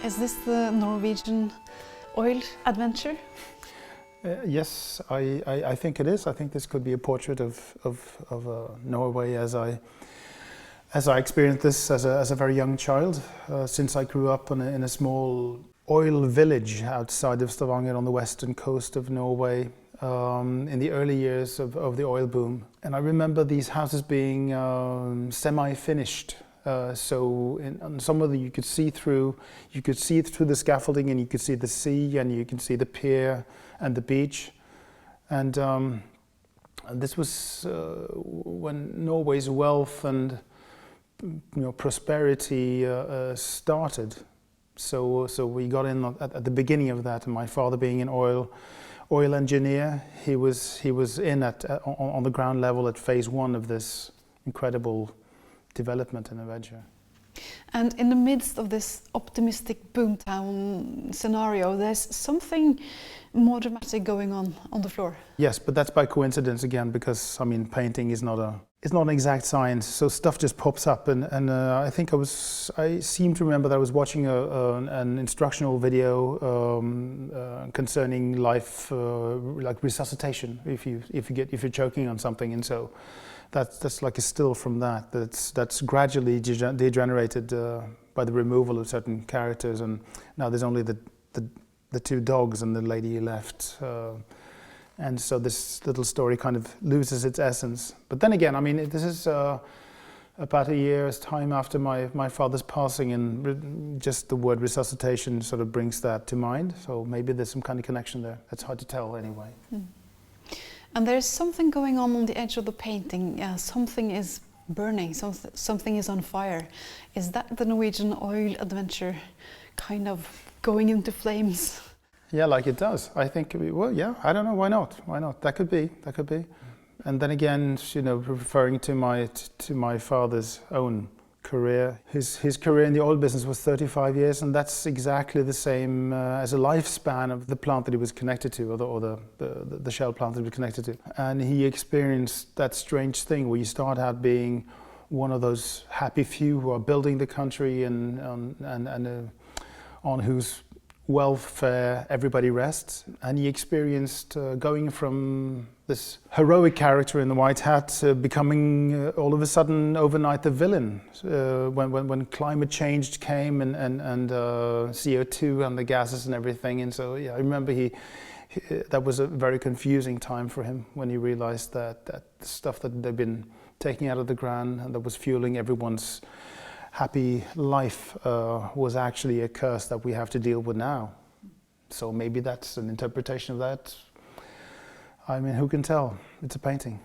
Is this the Norwegian oil adventure? Yes, I think it is. I think this could be a portrait of Norway as I experienced this as a very young child, since I grew up in a small oil village outside of Stavanger on the western coast of Norway in the early years of the oil boom. And I remember these houses being semi-finished. So on some of them you could see through the scaffolding, and you could see the sea, and you can see the pier and the beach. And this was when Norway's wealth and prosperity started. So we got in at the beginning of that, and my father being an oil engineer, he was in on the ground level at phase one of this incredible development and adventure. And in the midst of this optimistic boomtown scenario, there's something more dramatic going on the floor. Yes, but that's by coincidence again, because painting is not an exact science. So stuff just pops up, and I think I seem to remember that I was watching an instructional video concerning life, like resuscitation, if you're choking on something, and so. That's like a still from that. That's gradually degenerated by the removal of certain characters, and now there's only the two dogs and the lady left, and so this little story kind of loses its essence. But then again, this is about a year's time after my father's passing, and just the word resuscitation sort of brings that to mind. So maybe there's some kind of connection there. That's hard to tell anyway. And there's something going on the edge of the painting. Something is burning, something is on fire. Is that the Norwegian oil adventure kind of going into flames? Yeah, like it does. I think, well, yeah, I don't know, why not? Why not? That could be. And then again, referring to my father's own career. His career in the oil business was 35 years, and that's exactly the same as a lifespan of the plant that he was connected to, or the Shell plant that he was connected to. And he experienced that strange thing where you start out being one of those happy few who are building the country and on whose welfare everybody rests. And he experienced going from this heroic character in the white hat becoming all of a sudden overnight the villain when climate change came and CO2 and the gases and everything. And so yeah, I remember that was a very confusing time for him when he realized that the stuff that they've been taking out of the ground and that was fueling everyone's happy life was actually a curse that we have to deal with now. So maybe that's an interpretation of that. Who can tell? It's a painting.